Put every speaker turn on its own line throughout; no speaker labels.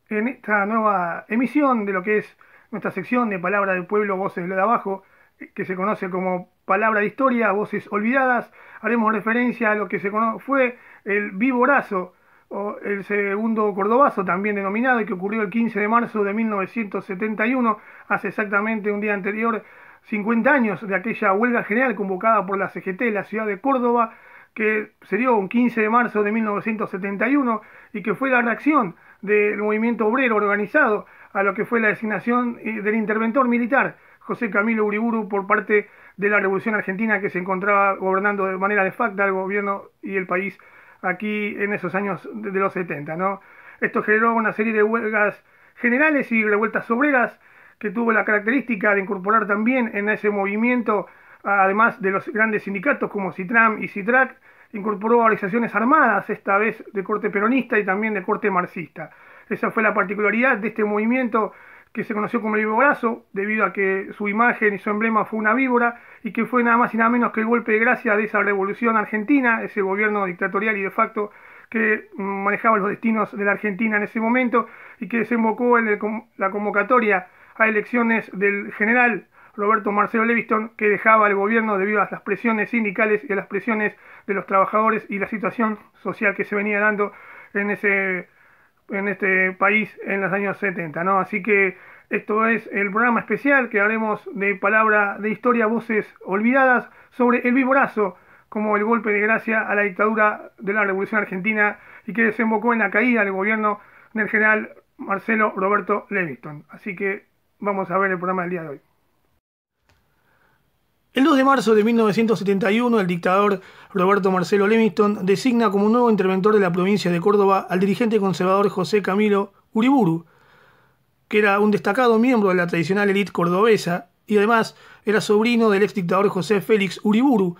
en esta nueva emisión de lo que es nuestra sección de Palabra del Pueblo, Voces de Abajo, que se conoce como Palabra de Historia, Voces Olvidadas. Haremos referencia a lo que fue el Viborazo, o el segundo Cordobazo, también denominado, y que ocurrió el 15 de marzo de 1971, hace exactamente un día anterior, 50 años de aquella huelga general convocada por la CGT en la ciudad de Córdoba, que se dio un 15 de marzo de 1971 y que fue la reacción del movimiento obrero organizado a lo que fue la designación del interventor militar José Camilo Uriburu por parte de la Revolución Argentina, que se encontraba gobernando de manera de facto el gobierno y el país aquí en esos años de los 70, ¿no? Esto generó una serie de huelgas generales y revueltas obreras que tuvo la característica de incorporar también en ese movimiento, además de los grandes sindicatos como Citram y Citrac, incorporó organizaciones armadas, esta vez de corte peronista y también de corte marxista. Esa fue la particularidad de este movimiento, que se conoció como el Viborazo, debido a que su imagen y su emblema fue una víbora, y que fue nada más y nada menos que el golpe de gracia de esa revolución argentina, ese gobierno dictatorial y de facto que manejaba los destinos de la Argentina en ese momento, y que desembocó en la convocatoria a elecciones del general Roberto Marcelo Levingston, que dejaba el gobierno debido a las presiones sindicales y a las presiones de los trabajadores y la situación social que se venía dando en este país en los años 70, ¿no? Así que esto es el programa especial que haremos de Palabra de Historia, Voces Olvidadas, sobre el Viborazo como el golpe de gracia a la dictadura de la Revolución Argentina y que desembocó en la caída del gobierno del general Marcelo Roberto Levingston. Así que vamos a ver el programa del día de hoy. El 2 de marzo de 1971, el dictador Roberto Marcelo Levingston designa como nuevo interventor de la provincia de Córdoba al dirigente conservador José Camilo Uriburu, que era un destacado miembro de la tradicional élite cordobesa y además era sobrino del ex dictador José Félix Uriburu,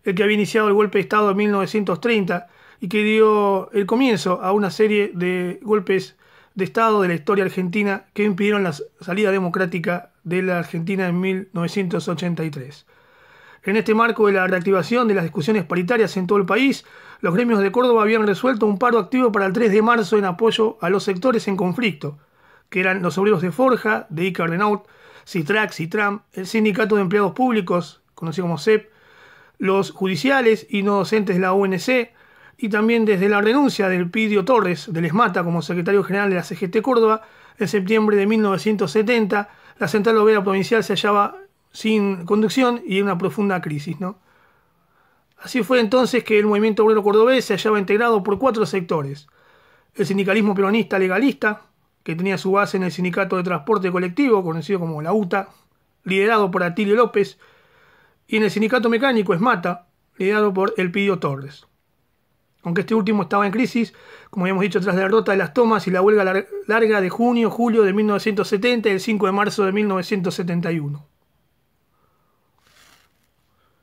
el que había iniciado el golpe de Estado en 1930 y que dio el comienzo a una serie de golpes de Estado de la historia argentina que impidieron la salida democrática de la Argentina en 1983. En este marco de la reactivación de las discusiones paritarias en todo el país, los gremios de Córdoba habían resuelto un paro activo para el 3 de marzo en apoyo a los sectores en conflicto, que eran los obreros de Forja, de Ica Renault, Citrac, Citram, el Sindicato de Empleados Públicos, conocido como CEP, los judiciales y no docentes de la UNC, y también desde la renuncia del Pidio Torres del ESMATA como secretario general de la CGT Córdoba, en septiembre de 1970, la central obrera provincial se hallaba sin conducción y en una profunda crisis, ¿no? Así fue entonces que el movimiento obrero cordobés se hallaba integrado por 4 sectores: el sindicalismo peronista legalista, que tenía su base en el Sindicato de Transporte Colectivo, conocido como la UTA, liderado por Atilio López, y en el Sindicato Mecánico ESMATA, liderado por Elpidio Torres. Aunque este último estaba en crisis, como habíamos dicho, tras la derrota de las tomas y la huelga larga de junio-julio de 1970 y el 5 de marzo de 1971.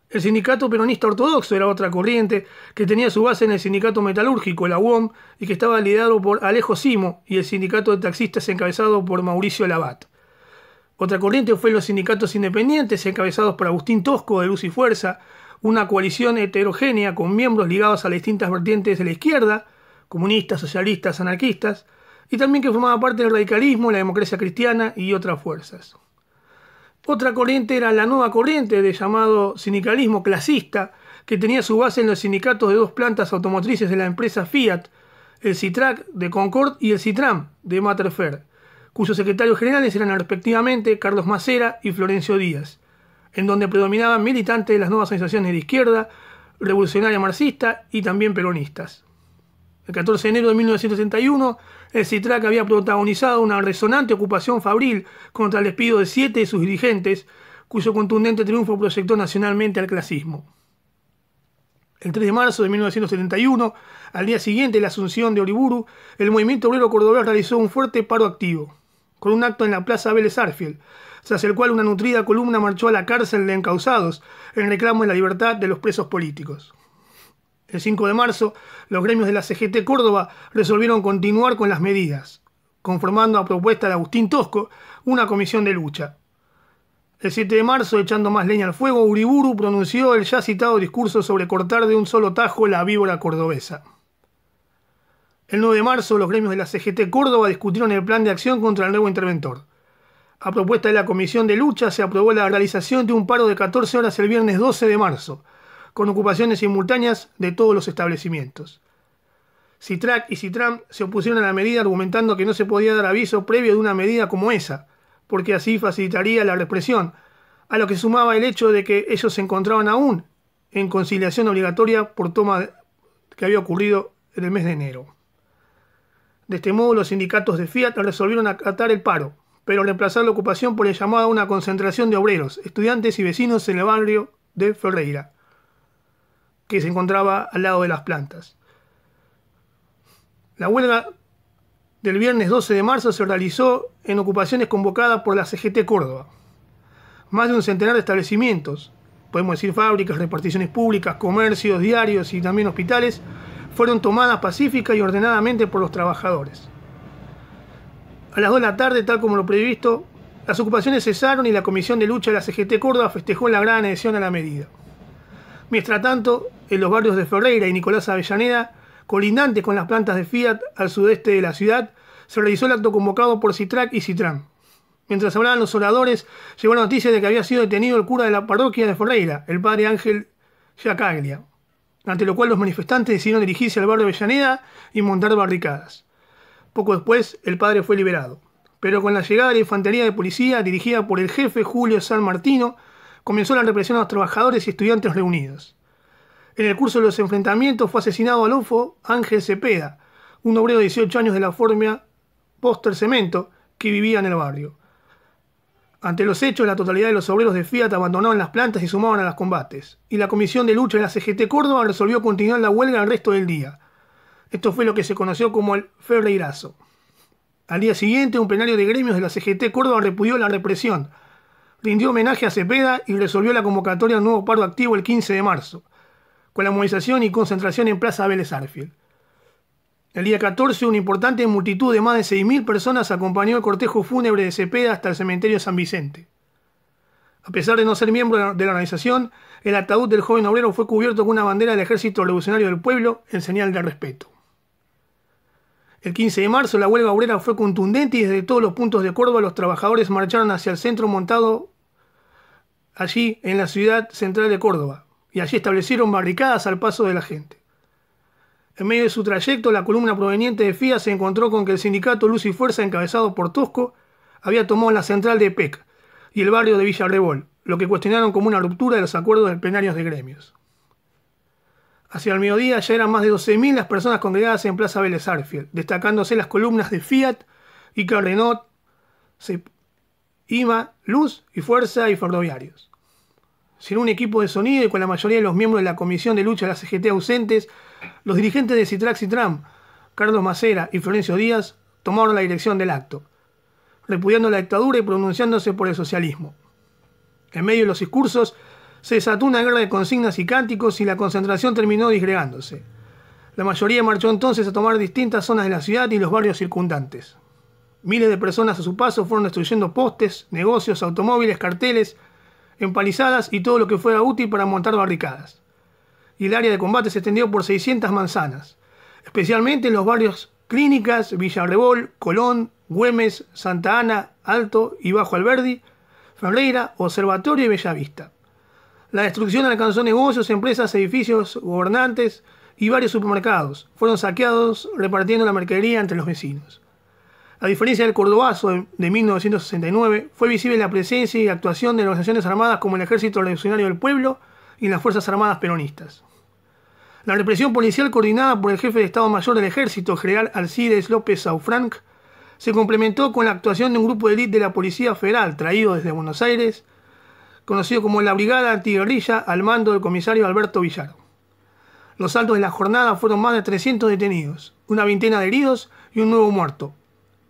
El sindicato peronista ortodoxo era otra corriente que tenía su base en el sindicato metalúrgico, la UOM, y que estaba liderado por Alejo Simo, y el sindicato de taxistas encabezado por Mauricio Labat. Otra corriente fue los sindicatos independientes encabezados por Agustín Tosco de Luz y Fuerza, una coalición heterogénea con miembros ligados a las distintas vertientes de la izquierda, comunistas, socialistas, anarquistas, y también que formaba parte del radicalismo, la democracia cristiana y otras fuerzas. Otra corriente era la nueva corriente de llamado sindicalismo clasista, que tenía su base en los sindicatos de 2 plantas automotrices de la empresa Fiat, el Citrac de Concord y el Citram de Materfer, cuyos secretarios generales eran respectivamente Carlos Macera y Florencio Díaz, en donde predominaban militantes de las nuevas organizaciones de izquierda, revolucionaria marxista y también peronistas. El 14 de enero de 1971, el Citrac había protagonizado una resonante ocupación fabril contra el despido de 7 de sus dirigentes, cuyo contundente triunfo proyectó nacionalmente al clasismo. El 3 de marzo de 1971, al día siguiente de la asunción de Uriburu, el movimiento obrero cordobés realizó un fuerte paro activo, con un acto en la Plaza Vélez Arfield, tras el cual una nutrida columna marchó a la cárcel de encausados en reclamo de la libertad de los presos políticos. El 5 de marzo, los gremios de la CGT Córdoba resolvieron continuar con las medidas, conformando a propuesta de Agustín Tosco una comisión de lucha. El 7 de marzo, echando más leña al fuego, Uriburu pronunció el ya citado discurso sobre cortar de un solo tajo la víbora cordobesa. El 9 de marzo, los gremios de la CGT Córdoba discutieron el plan de acción contra el nuevo interventor. A propuesta de la Comisión de Lucha, se aprobó la realización de un paro de 14 horas el viernes 12 de marzo, con ocupaciones simultáneas de todos los establecimientos. Citrac y Citram se opusieron a la medida argumentando que no se podía dar aviso previo de una medida como esa, porque así facilitaría la represión, a lo que sumaba el hecho de que ellos se encontraban aún en conciliación obligatoria por toma que había ocurrido en el mes de enero. De este modo, los sindicatos de Fiat resolvieron acatar el paro, pero reemplazar la ocupación por el llamado a una concentración de obreros, estudiantes y vecinos en el barrio de Ferreira, que se encontraba al lado de las plantas. La huelga del viernes 12 de marzo se realizó en ocupaciones convocadas por la CGT Córdoba. Más de un centenar de establecimientos, podemos decir fábricas, reparticiones públicas, comercios, diarios y también hospitales, fueron tomadas pacífica y ordenadamente por los trabajadores. A las 2 de la tarde, tal como lo previsto, las ocupaciones cesaron y la Comisión de Lucha de la CGT Córdoba festejó la gran adhesión a la medida. Mientras tanto, en los barrios de Ferreira y Nicolás Avellaneda, colindantes con las plantas de Fiat al sudeste de la ciudad, se realizó el acto convocado por Citrac y Citram. Mientras hablaban los oradores, llegó la noticia de que había sido detenido el cura de la parroquia de Ferreira, el padre Ángel Giacaglia, ante lo cual los manifestantes decidieron dirigirse al barrio de Avellaneda y montar barricadas. Poco después, el padre fue liberado, pero con la llegada de la infantería de policía, dirigida por el jefe Julio San Martino, comenzó la represión a los trabajadores y estudiantes reunidos. En el curso de los enfrentamientos fue asesinado Adolfo Ángel Cepeda, un obrero de 18 años de la forma Póster Cemento, que vivía en el barrio. Ante los hechos, la totalidad de los obreros de Fiat abandonaron las plantas y sumaban a los combates, y la Comisión de Lucha de la CGT Córdoba resolvió continuar la huelga el resto del día. Esto fue lo que se conoció como el Ferreirazo. Al día siguiente, un plenario de gremios de la CGT Córdoba repudió la represión, rindió homenaje a Cepeda y resolvió la convocatoria a un nuevo paro activo el 15 de marzo, con la movilización y concentración en Plaza Vélez Arfield. El día 14, una importante multitud de más de 6.000 personas acompañó el cortejo fúnebre de Cepeda hasta el cementerio San Vicente. A pesar de no ser miembro de la organización, el ataúd del joven obrero fue cubierto con una bandera del Ejército Revolucionario del Pueblo en señal de respeto. El 15 de marzo, la huelga obrera fue contundente y desde todos los puntos de Córdoba los trabajadores marcharon hacia el centro montado allí en la ciudad central de Córdoba, y allí establecieron barricadas al paso de la gente. En medio de su trayecto, la columna proveniente de FIA se encontró con que el sindicato Luz y Fuerza, encabezado por Tosco, había tomado la central de PEC y el barrio de Villarrebol, lo que cuestionaron como una ruptura de los acuerdos de plenarios de gremios. Hacia el mediodía ya eran más de 12.000 las personas congregadas en Plaza Vélez Arfield, destacándose las columnas de Fiat, Ica Renault, IMA, Luz y Fuerza y Ferroviarios. Sin un equipo de sonido y con la mayoría de los miembros de la Comisión de Lucha de la CGT ausentes, los dirigentes de Citrac Citram, Carlos Macera y Florencio Díaz, tomaron la dirección del acto, repudiando la dictadura y pronunciándose por el socialismo. En medio de los discursos, se desató una guerra de consignas y cánticos y la concentración terminó disgregándose. La mayoría marchó entonces a tomar distintas zonas de la ciudad y los barrios circundantes. Miles de personas a su paso fueron destruyendo postes, negocios, automóviles, carteles, empalizadas y todo lo que fuera útil para montar barricadas. Y el área de combate se extendió por 600 manzanas, especialmente en los barrios Clínicas, Villarrebol, Colón, Güemes, Santa Ana, Alto y Bajo Alberdi, Ferreira, Observatorio y Bellavista. La destrucción alcanzó negocios, empresas, edificios, gobernantes y varios supermercados. Fueron saqueados repartiendo la mercadería entre los vecinos. A diferencia del Cordobazo de 1969, fue visible la presencia y actuación de organizaciones armadas como el Ejército Revolucionario del Pueblo y las Fuerzas Armadas Peronistas. La represión policial coordinada por el jefe de Estado Mayor del Ejército, general Alcides López Saufranc, se complementó con la actuación de un grupo de élite de la Policía Federal traído desde Buenos Aires, conocido como la Brigada Antiguerrilla, al mando del comisario Alberto Villar. Los saldos de la jornada fueron más de 300 detenidos, una veintena de heridos y un nuevo muerto,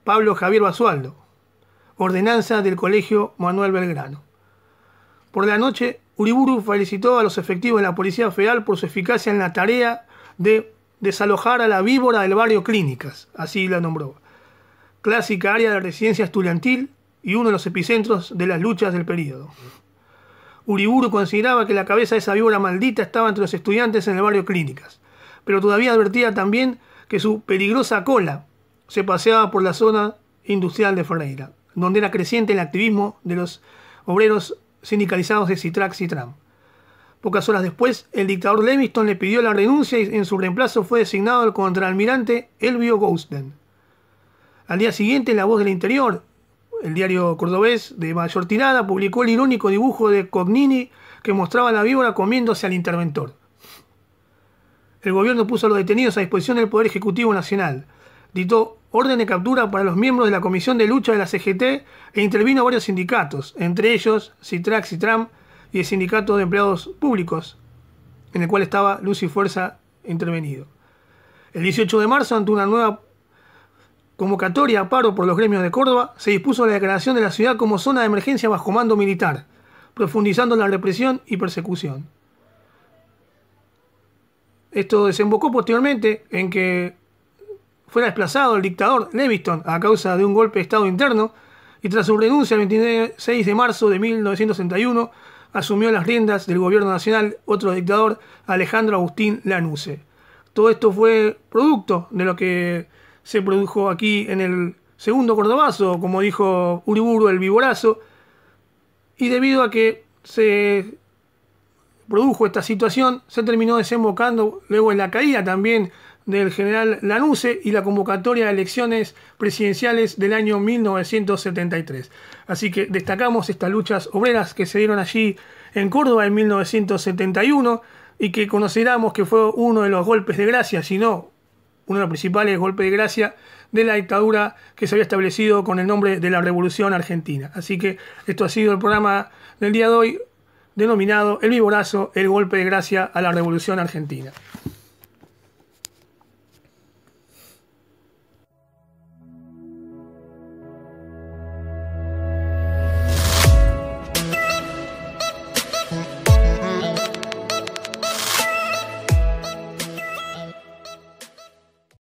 Pablo Javier Basualdo, ordenanza del Colegio Manuel Belgrano. Por la noche, Uriburu felicitó a los efectivos de la Policía Federal por su eficacia en la tarea de desalojar a la víbora del barrio Clínicas, así la nombró, clásica área de residencia estudiantil y uno de los epicentros de las luchas del período. Uriburu consideraba que la cabeza de esa víbora maldita estaba entre los estudiantes en el barrio Clínicas, pero todavía advertía también que su peligrosa cola se paseaba por la zona industrial de Ferreira, donde era creciente el activismo de los obreros sindicalizados de Citrax y Tram. Pocas horas después, el dictador Levingston le pidió la renuncia y en su reemplazo fue designado el contraalmirante Elvio Gousten. Al día siguiente, La Voz del Interior, el diario cordobés de mayor tirada, publicó el irónico dibujo de Cognini que mostraba a la víbora comiéndose al interventor. El gobierno puso a los detenidos a disposición del Poder Ejecutivo Nacional, dictó orden de captura para los miembros de la Comisión de Lucha de la CGT e intervino a varios sindicatos, entre ellos Citrax y Tram y el Sindicato de Empleados Públicos, en el cual estaba Luz y Fuerza intervenido. El 18 de marzo, ante una nueva convocatoria a paro por los gremios de Córdoba, se dispuso la declaración de la ciudad como zona de emergencia bajo mando militar, profundizando la represión y persecución. Esto desembocó posteriormente en que fuera desplazado el dictador Levingston a causa de un golpe de Estado interno y tras su renuncia el 26 de marzo de 1961 asumió las riendas del gobierno nacional otro dictador, Alejandro Agustín Lanusse. Todo esto fue producto de lo que se produjo aquí en el segundo Cordobazo, como dijo Uriburu el Viborazo, y debido a que se produjo esta situación, se terminó desembocando luego en la caída también del general Lanusse y la convocatoria de elecciones presidenciales del año 1973. Así que destacamos estas luchas obreras que se dieron allí en Córdoba en 1971 y que consideramos que fue uno de los golpes de gracia, si no uno de los principales golpes de gracia de la dictadura que se había establecido con el nombre de la Revolución Argentina. Así que esto ha sido el programa del día de hoy, denominado El Viborazo, el golpe de gracia a la Revolución Argentina.